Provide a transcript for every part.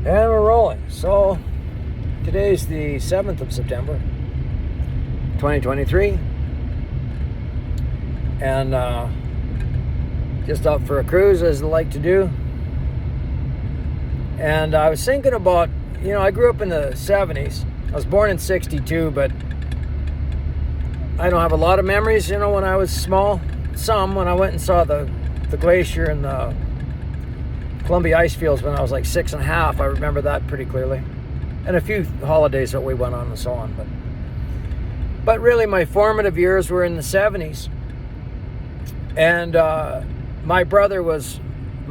And we're rolling. So today's the 7th of September, 2023. And just out for a cruise, as I like to do. And I was thinking about, I grew up in the 70s. I was born in 62, but I don't have a lot of memories, when I was small. Some, when I went and saw the glacier and the Columbia ice fields when I was like 6.5, I remember that pretty clearly. And a few holidays that we went on and so on. But really my formative years were in the 70s. And my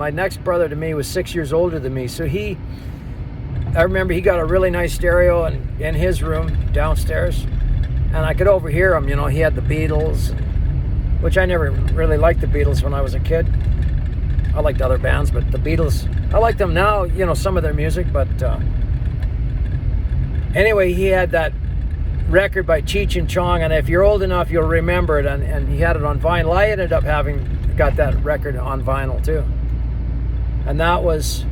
next brother to me was 6 years older than me. So I remember he got a really nice stereo in his room downstairs. And I could overhear him, he had the Beatles, which I never really liked the Beatles when I was a kid. I liked other bands, but the Beatles, I like them now, some of their music, but anyway, he had that record by Cheech and Chong, and if you're old enough, you'll remember it, and he had it on vinyl. I ended up got that record on vinyl too. And that was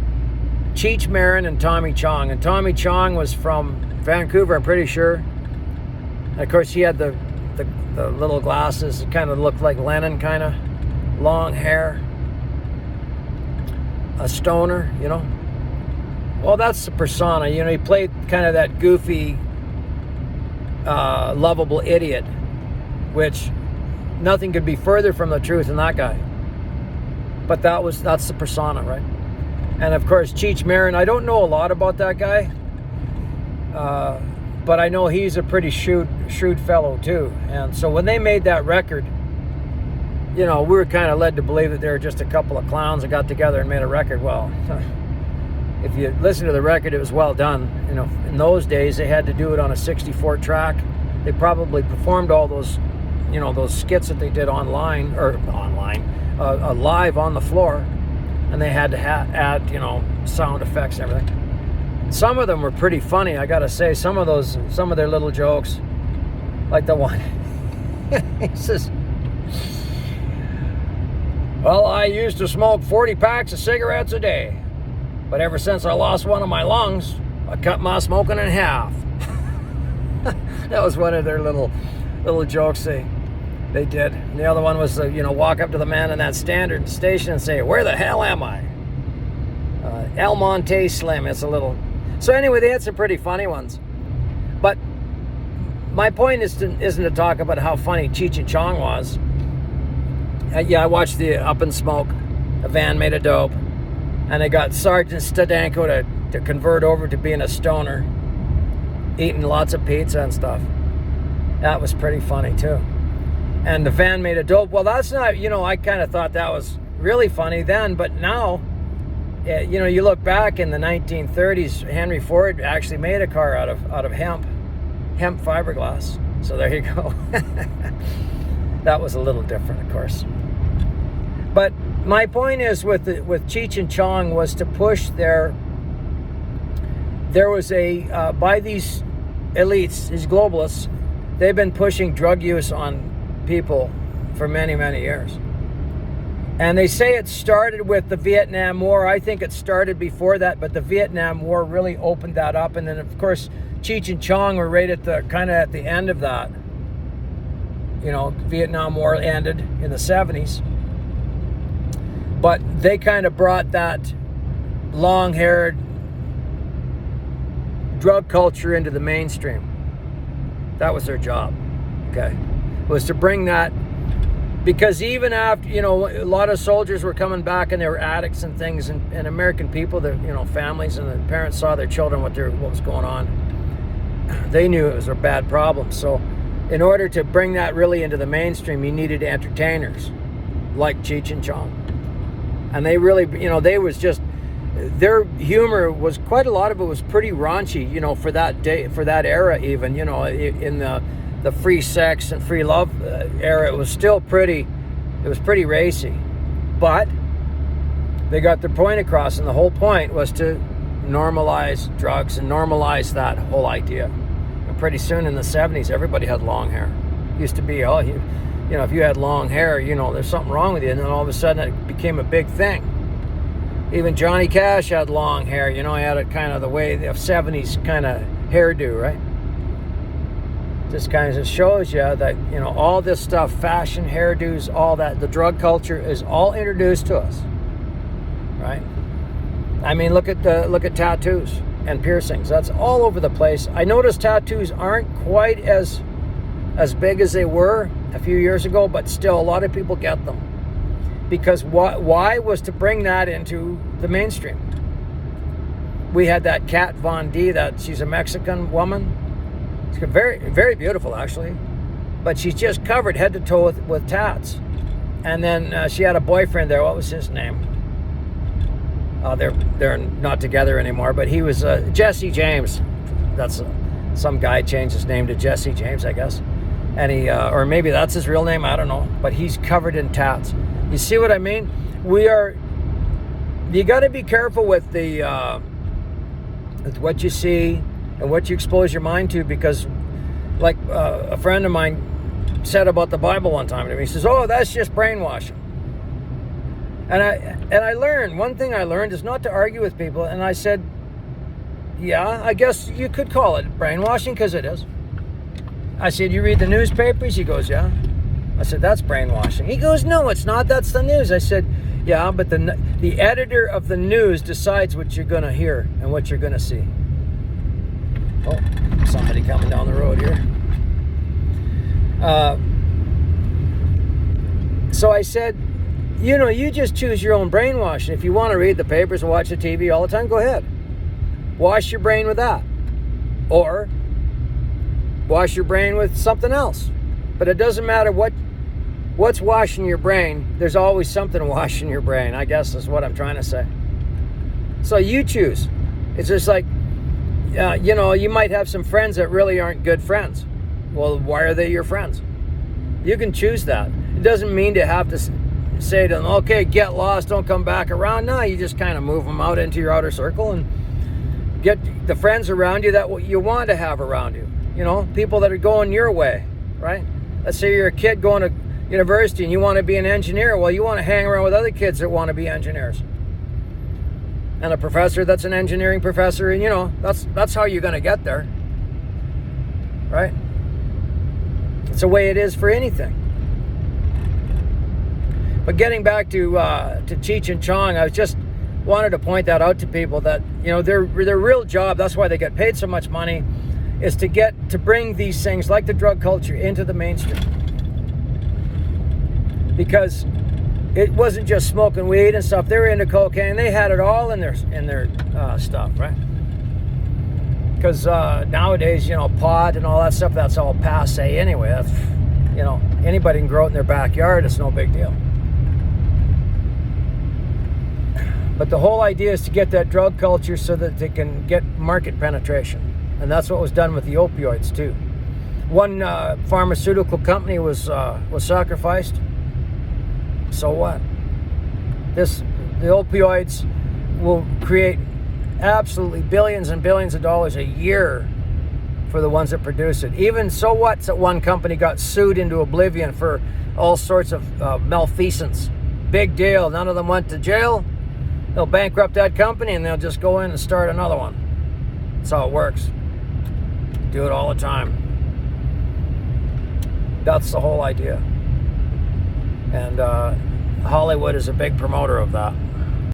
Cheech Marin and Tommy Chong. And Tommy Chong was from Vancouver, I'm pretty sure. And of course, he had the little glasses. It kind of looked like Lennon, kind of long hair. A stoner, Well, that's the persona. He played kind of that goofy, lovable idiot, which nothing could be further from the truth than that guy. But that's the persona, right? And of course, Cheech Marin, I don't know a lot about that guy, but I know he's a pretty shrewd fellow too. And so when they made that record, we were kind of led to believe that they were just a couple of clowns that got together and made a record. Well, if you listen to the record, it was well done. In those days, they had to do it on a 64 track. They probably performed all those, those skits that they did live on the floor. And they had to add, sound effects and everything. Some of them were pretty funny, I gotta say. Some of their little jokes, like the one, he says, well, I used to smoke 40 packs of cigarettes a day. But ever since I lost one of my lungs, I cut my smoking in half. That was one of their little jokes they did. And the other one was, walk up to the man in that standard station and say, where the hell am I? El Monte Slim. It's a little... So anyway, they had some pretty funny ones. But my point isn't to talk about how funny Cheech and Chong was. I watched the Up in Smoke, A Van Made of Dope, and they got Sergeant Stadenko to convert over to being a stoner, eating lots of pizza and stuff. That was pretty funny too. And The Van Made of Dope, well, that's not, I kind of thought that was really funny then, but now, you look back in the 1930s, Henry Ford actually made a car out of hemp fiberglass. So there you go. That was a little different, of course. But my point is with Cheech and Chong was to push there was by these elites, these globalists, they've been pushing drug use on people for many, many years. And they say it started with the Vietnam War. I think it started before that, but the Vietnam War really opened that up. And then, of course, Cheech and Chong were right at the end of that. Vietnam War ended in the 70s. But they kind of brought that long-haired drug culture into the mainstream. That was their job, okay? Was to bring that, because even after, a lot of soldiers were coming back and they were addicts and things, and American people, their, families and the parents saw their children, what was going on. They knew it was a bad problem. So in order to bring that really into the mainstream, you needed entertainers like Cheech and Chong. And they really, they was just, their humor was, quite a lot of it was pretty raunchy, for that day, for that era even, in the free sex and free love era, it was pretty racy. But they got their point across, and the whole point was to normalize drugs and normalize that whole idea. And pretty soon in the 70s, everybody had long hair. It used to be, if you had long hair, there's something wrong with you. And then all of a sudden it became a big thing. Even Johnny Cash had long hair. You know, he had it kind of the way of 70s kind of hairdo, right? Just kind of shows you that, you know, all this stuff, fashion, hairdos, all that, the drug culture is all introduced to us, right? I mean, look at tattoos and piercings. That's all over the place. I noticed tattoos aren't quite as big as they were a few years ago, but still a lot of people get them. Because why was to bring that into the mainstream. We had that Kat Von D, she's a Mexican woman. She's very, very beautiful, actually. But she's just covered head to toe with tats. And then she had a boyfriend there. What was his name? They're not together anymore, but he was Jesse James. That's some guy changed his name to Jesse James, I guess. And he, or maybe that's his real name, I don't know. But he's covered in tats. You see what I mean? You got to be careful with with what you see and what you expose your mind to, because like a friend of mine said about the Bible one time to me, he says, "Oh, that's just brainwashing." And I learned, one thing I learned is not to argue with people. And I said, yeah, I guess you could call it brainwashing, because it is. I said, you read the newspapers? He goes, yeah. I said, that's brainwashing. He goes, no, it's not. That's the news. I said, yeah, but the editor of the news decides what you're going to hear and what you're going to see. Oh, somebody coming down the road here. So I said, you know, you just choose your own brainwashing. If you want to read the papers and watch the TV all the time, go ahead. Wash your brain with that. Or wash your brain with something else. But it doesn't matter what's washing your brain. There's always something washing your brain, I guess is what I'm trying to say. So you choose. It's just like, you know, you might have some friends that really aren't good friends. Well, why are they your friends? You can choose that. It doesn't mean to have to say to them, okay, get lost, don't come back around. No, you just kind of move them out into your outer circle and get the friends around you that you want to have around you. You know, people that are going your way, right? Let's say you're a kid going to university and you want to be an engineer. Well, you want to hang around with other kids that want to be engineers. And a professor that's an engineering professor, and you know, that's how you're going to get there, right? It's the way it is for anything. But getting back to Cheech and Chong, I just wanted to point that out to people that, you know, their real job, that's why they get paid so much money, is to bring these things like the drug culture into the mainstream. Because it wasn't just smoking weed and stuff. They were into cocaine. They had it all in their stuff, right? Because nowadays, you know, pot and all that stuff, that's all passe anyway. That's, you know, anybody can grow it in their backyard. It's no big deal. But the whole idea is to get that drug culture so that they can get market penetration. And that's what was done with the opioids too. One pharmaceutical company was sacrificed. So what? The opioids will create absolutely billions and billions of dollars a year for the ones that produce it. Even so what that one company got sued into oblivion for all sorts of malfeasance. Big deal. None of them went to jail. They'll bankrupt that company and they'll just go in and start another one. That's how it works. Do it all the time. That's the whole idea. And Hollywood is a big promoter of that.